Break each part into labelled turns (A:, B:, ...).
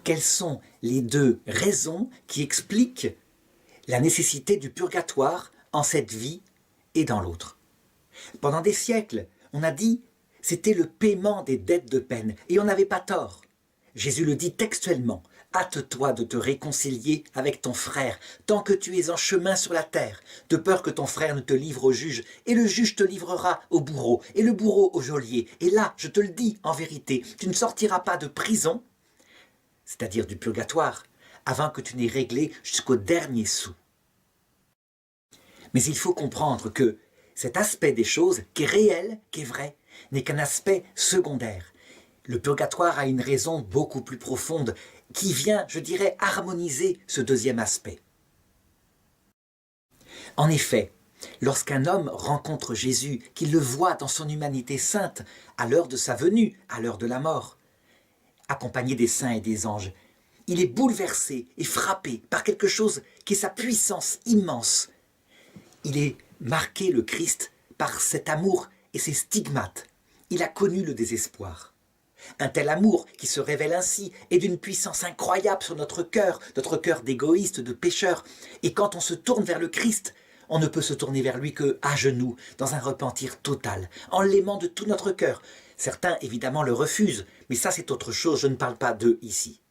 A: Quelles sont les deux raisons qui expliquent la nécessité du purgatoire en cette vie et dans l'autre? Pendant des siècles, on a dit c'était le paiement des dettes de peine, et on n'avait pas tort. Jésus le dit textuellement, « Hâte-toi de te réconcilier avec ton frère, tant que tu es en chemin sur la terre, de peur que ton frère ne te livre au juge, et le juge te livrera au bourreau, et le bourreau au geôlier. Et là, je te le dis en vérité, tu ne sortiras pas de prison, c'est-à-dire du purgatoire, avant que tu n'aies réglé jusqu'au dernier sou. » Mais il faut comprendre que cet aspect des choses, qui est réel, qui est vrai, n'est qu'un aspect secondaire. Le purgatoire a une raison beaucoup plus profonde, qui vient, je dirais, harmoniser ce deuxième aspect. En effet, lorsqu'un homme rencontre Jésus, qu'il le voit dans son humanité sainte, à l'heure de sa venue, à l'heure de la mort, accompagné des saints et des anges, il est bouleversé et frappé par quelque chose qui est sa puissance immense. Il est marqué, le Christ, par cet amour et ses stigmates. Il a connu le désespoir. Un tel amour qui se révèle ainsi est d'une puissance incroyable sur notre cœur d'égoïste, de pécheur. Et quand on se tourne vers le Christ, on ne peut se tourner vers lui que à genoux, dans un repentir total, en l'aimant de tout notre cœur. Certains, évidemment, le refusent, mais ça c'est autre chose, je ne parle pas d'eux ici.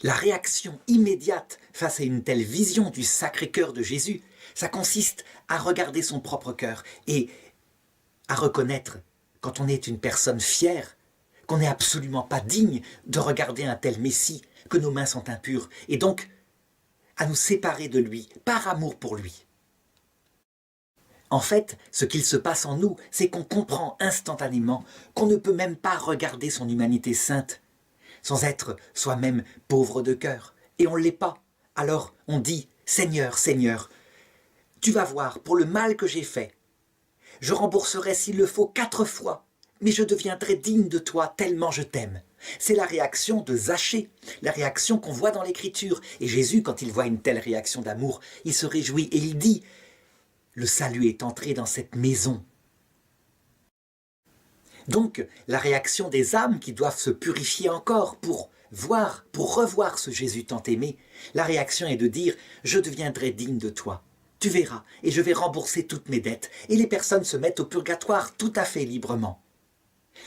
A: La réaction immédiate face à une telle vision du Sacré-Cœur de Jésus, ça consiste à regarder son propre cœur et à reconnaître, quand on est une personne fière, qu'on n'est absolument pas digne de regarder un tel Messie, que nos mains sont impures, et donc à nous séparer de lui, par amour pour lui. En fait, ce qu'il se passe en nous, c'est qu'on comprend instantanément qu'on ne peut même pas regarder son humanité sainte sans être soi-même pauvre de cœur. Et on ne l'est pas. Alors on dit « Seigneur, Seigneur, tu vas voir, pour le mal que j'ai fait, je rembourserai s'il le faut 4 fois, mais je deviendrai digne de toi tellement je t'aime. » C'est la réaction de Zachée, la réaction qu'on voit dans l'Écriture. Et Jésus, quand il voit une telle réaction d'amour, il se réjouit et il dit « Le salut est entré dans cette maison. » Donc, la réaction des âmes qui doivent se purifier encore pour revoir ce Jésus tant aimé, la réaction est de dire « Je deviendrai digne de toi. Tu verras, et je vais rembourser toutes mes dettes. » Et les personnes se mettent au purgatoire tout à fait librement.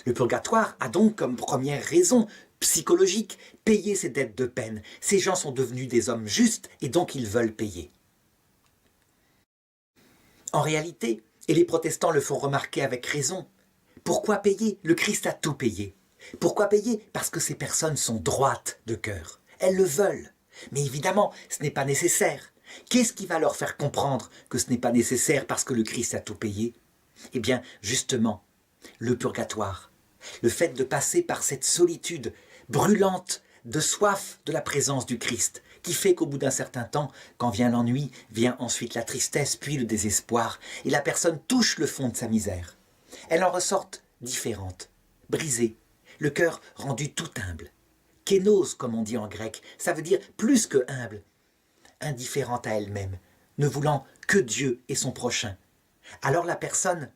A: Le purgatoire a donc comme première raison psychologique payer ses dettes de peine. Ces gens sont devenus des hommes justes et donc ils veulent payer. En réalité, et les protestants le font remarquer avec raison, pourquoi payer? Le Christ a tout payé. Pourquoi payer? Parce que ces personnes sont droites de cœur. Elles le veulent. Mais évidemment, ce n'est pas nécessaire. Qu'est-ce qui va leur faire comprendre que ce n'est pas nécessaire parce que le Christ a tout payé? Eh bien, justement, le purgatoire, le fait de passer par cette solitude brûlante de soif de la présence du Christ, qui fait qu'au bout d'un certain temps, quand vient l'ennui, vient ensuite la tristesse, puis le désespoir, et la personne touche le fond de sa misère. Elle en ressort différente, brisée, le cœur rendu tout humble. Kénos, comme on dit en grec, ça veut dire plus que humble, indifférente à elle-même, ne voulant que Dieu et son prochain. Alors la personne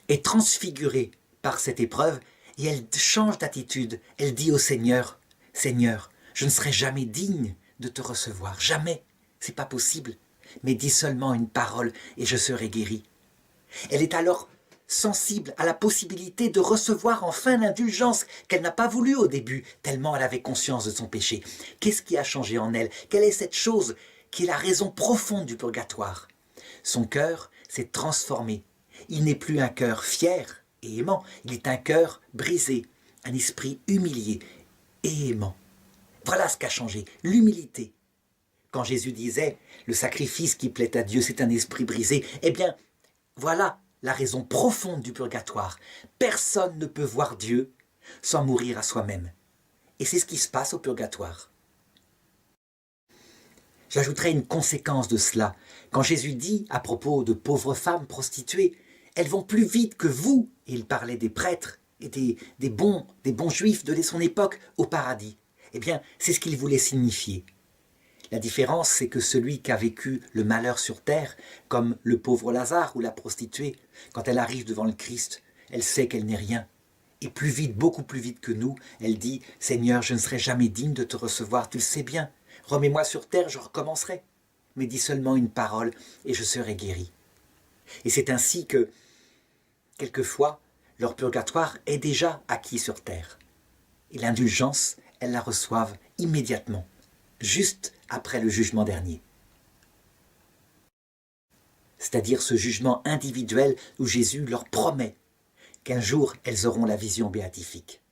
A: est transfigurée par cette épreuve et elle change d'attitude. Elle dit au Seigneur, « Seigneur, je ne serai jamais digne de te recevoir, jamais, c'est pas possible, mais dis seulement une parole et je serai guérie. » Elle est alors sensible à la possibilité de recevoir enfin l'indulgence qu'elle n'a pas voulu au début, tellement elle avait conscience de son péché. Qu'est-ce qui a changé en elle? Quelle est cette chose qui est la raison profonde du purgatoire? Son cœur s'est transformé. Il n'est plus un cœur fier et aimant, il est un cœur brisé, un esprit humilié et aimant. Voilà ce qui a changé, l'humilité. Quand Jésus disait « le sacrifice qui plaît à Dieu, c'est un esprit brisé », eh bien, voilà la raison profonde du purgatoire. Personne ne peut voir Dieu sans mourir à soi-même. Et c'est ce qui se passe au purgatoire. J'ajouterai une conséquence de cela. Quand Jésus dit à propos de pauvres femmes prostituées, elles vont plus vite que vous, et il parlait des prêtres, et des bons juifs de son époque au paradis. Eh bien, c'est ce qu'il voulait signifier. La différence, c'est que celui qui a vécu le malheur sur terre, comme le pauvre Lazare ou la prostituée, quand elle arrive devant le Christ, elle sait qu'elle n'est rien. Et plus vite, beaucoup plus vite que nous, elle dit « Seigneur, je ne serai jamais digne de te recevoir, tu le sais bien. Remets-moi sur terre, je recommencerai. Mais dis seulement une parole et je serai guéri. » Et c'est ainsi que, quelquefois, leur purgatoire est déjà acquis sur terre. Et l'indulgence, elles la reçoivent immédiatement, juste après le jugement dernier. C'est-à-dire ce jugement individuel où Jésus leur promet qu'un jour elles auront la vision béatifique.